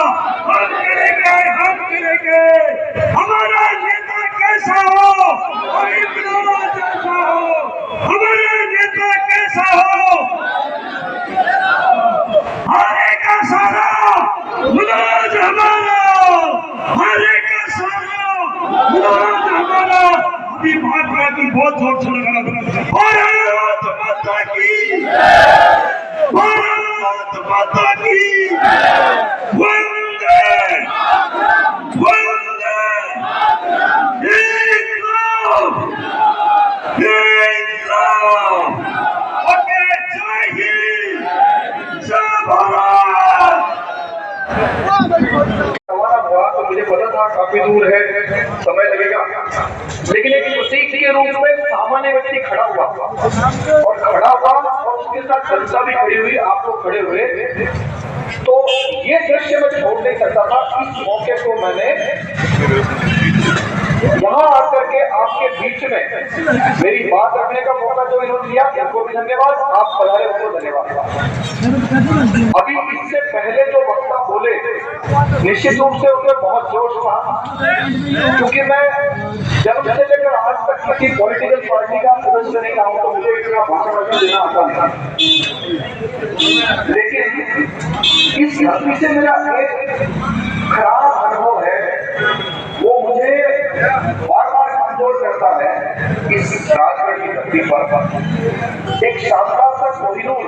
हम करेंगे। हमारा नेता कैसा हो, गरीब नवाज जैसा हो। हमारा नेता कैसा हो, हारे का सारा मुलाज हमारा, हारे का सारा मुलाज हमारा। अभी महात्मा की बहुत जोर से लगाना। भारत माता की, भारत माता की वंदे वंदे। इंकलाब इंकलाब। ओके, जय हिंद, जय भारत। हमारा हुआ तो मुझे पता था काफी दूर है, समय लगेगा, लेकिन एक प्रतीक के रूप में सामान्य व्यक्ति खड़ा हुआ और उसके साथ जनता भी खड़ी हुई, आप लोग खड़े हुए। तो ये दृश्य मैं छोड़ नहीं सकता था। इस मौके को मैंने यहाँ आकर के आपके बीच में मेरी बात रखने का मौका जो इन्होंने दिया, इनको भी धन्यवाद। आप पधारे, उनको धन्यवाद। अभी इससे पहले जो वक्ता बोले, निश्चित रूप से उनमें बहुत जोश था, क्योंकि मैं जन्म से लेकर आज तक किसी पॉलिटिकल पार्टी का सदस्य नहीं रहा हूं, तो मुझे इतना भाषण देना आता नहीं। लेकिन इस धरती से मेरा एक खराब अनुभव है, वो मुझे बार बार कमजोर करता है। इस राजगढ़ की धरती पर एक शानदार सा कोहिनूर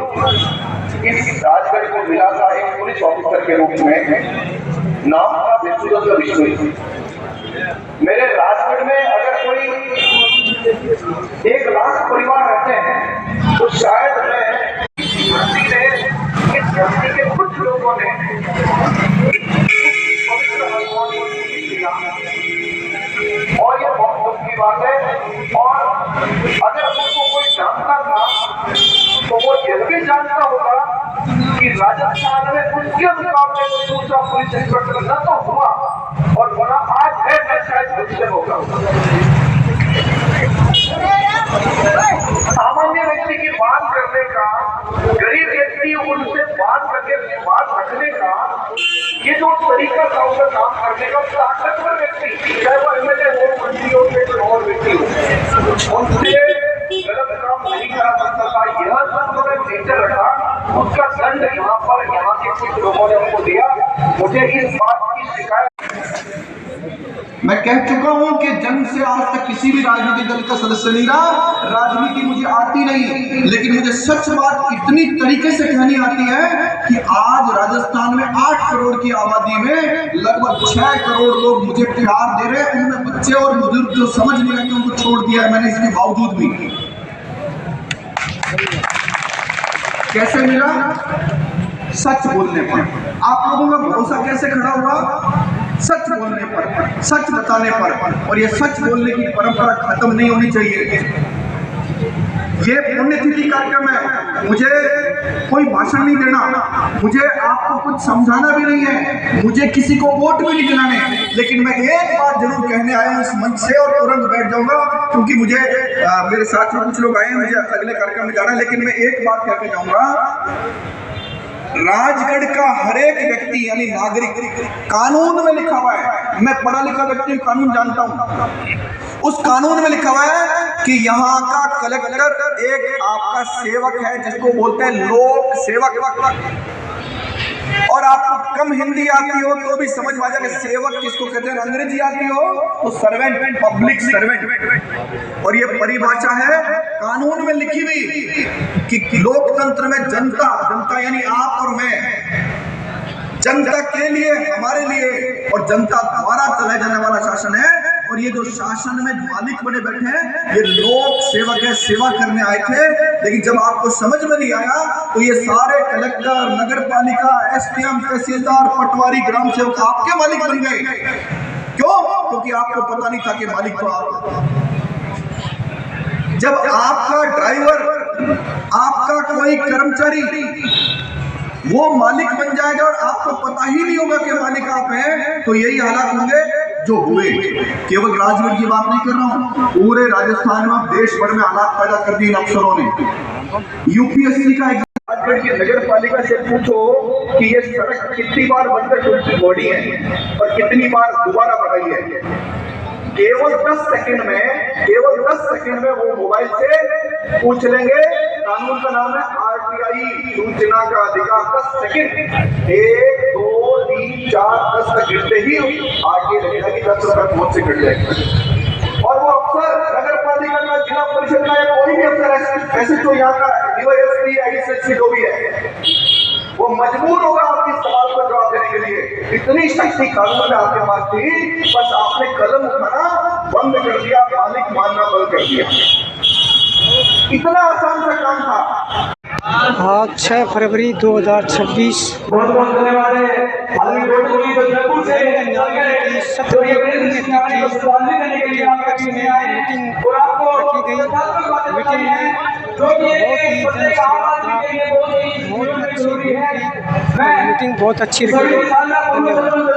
इस राजगढ़ को मिला था, एक पुलिस ऑफिसर के रूप में। नाम था विष्णुदत्त बिश्नोई। मेरे राजगढ़ में अगर कोई 1 लाख परिवार रहते हैं, तो शायद मैं इस धरती के कुछ लोगों ने और ये बहुत दुख की बात है। और अगर उनको कोई जानता था, तो वो यह भी जानता होगा कि राजस्थान में उनके मुकाबले में दूसरा पुलिस इंस्पेक्टर न तो हुआ और बना आज है, न शायद भविष्य होगा। सामान्य व्यक्ति की बात करने का, गरीब व्यक्ति उनसे बात करके बात रखने का, ये जो तरीका था उनका काम करने का, ताकतवर व्यक्ति, चाहे वो एमएलए हो, मंत्री हो, कोई और व्यक्ति हो, उनसे गलत काम नहीं करा सकता था। यह सब उन्होंने नेचर रखा, उसका दंड यहाँ के कुछ लोगों ने उनको दिया। मुझे इस बात की शिकायत, मैं कह चुका हूं कि जन्म से आज तक किसी भी राजनीतिक दल का सदस्य नहीं रहा, राजनीति मुझे आती नहीं, लेकिन मुझे सच बात इतनी तरीके से कहनी आती है कि आज राजस्थान में 8 करोड़ की आबादी में लगभग 6 करोड़ लोग मुझे प्यार दे रहे हैं। उनमें बच्चे और बुजुर्ग जो समझ नहीं रहे, उनको छोड़ दिया है मैंने, इसके बावजूद भी। कैसे मिला? सच बोलने पर। आप लोगों का भरोसा कैसे खड़ा हुआ? सच बोलने पर, सच बताने पर। और ये सच बोलने की परंपरा खत्म नहीं होनी चाहिए। ये पुण्यतिथि कार्यक्रम है, मुझे कोई भाषण नहीं देना, मुझे आपको कुछ समझाना भी नहीं है, मुझे किसी को वोट भी नहीं दिलाने, लेकिन मैं एक बात जरूर कहने आया हूं इस मंच से और तुरंत बैठ जाऊंगा, क्योंकि मुझे मेरे साथ में कुछ लोग आए हैं, मुझे अगले कार्यक्रम में जाना है। लेकिन मैं एक बात कह के जाऊंगा, राजगढ़ का हर एक व्यक्ति यानी नागरिक कानून में लिखा हुआ है, मैं पढ़ा लिखा व्यक्ति कानून जानता हूं, उस कानून में लिखा हुआ है कि यहाँ का कलेक्टर एक आपका सेवक है, जिसको बोलते हैं लोक सेवक। और आपको कम हिंदी आती हो तो भी समझ में आ जाएगा सेवक किसको कहते हैं। अंग्रेजी आती हो तो सर्वेंट, पब्लिक सर्वेंट। और ये परिभाषा है कानून में लिखी हुई कि लोकतंत्र में जनता, जनता यानी आप और मैं, जनता के लिए, हमारे लिए और जनता द्वारा चलाया जाने वाला शासन है। और ये जो शासन में मालिक बने बैठे हैं, ये लोक सेवक है, सेवा करने आए थे। लेकिन जब आपको समझ में नहीं आया तो ये सारे कलेक्टर, नगर पालिका, एसडीएम, तहसीलदार, पटवारी, ग्राम सेवक आपके मालिक बन गए। क्यों? क्योंकि आपको पता नहीं था कि मालिक तो आप। जब आपका ड्राइवर, आपका कोई कर्मचारी वो मालिक बन जाएगा और आपको पता ही नहीं होगा कि मालिक आप हैं, तो यही हालात होंगे जो हुए। केवल राजगढ़ की बात नहीं कर रहा हूं, पूरे राजस्थान में, देश भर में हालात पैदा कर दिए इन अफसरों ने। यूपीएससी का राजगढ़ की नगर पालिका से पूछो कि ये सड़क कितनी बार बनकर बॉडी है और कितनी बार दोबारा बनाई है। केवल 10 सेकंड में वो मोबाइल से पूछ लेंगे। कानून का नाम है RTI, सूचना का अधिकार। 10 सेकंड, 1 2 3 4 10 तक गिरते ही आगे लगेगा कि 10 रुपए फोन से कट जाएगा। और वो अफसर नगर पालिका का, जिला परिषद का या कोई भी अफसर ऐसे तो यहाँ का DYSP ISSP जो भी है, वो मजबूर होगा आपके सवाल का जवाब देने के लिए। इतनी शक्ति कानून में आपके पास थी, बस आपने कलम उठाना बंद कर दिया, मालिक मानना बंद कर दिया। इतना आसान सा काम था। आज 6 फरवरी 2026 बहुत बहुत धन्यवाद है। आदमी बेटू जी तो जयपुर से जो ये मीटिंग रखी गई। मीटिंग में बहुत ही मीटिंग बहुत अच्छी रही। धन्यवाद।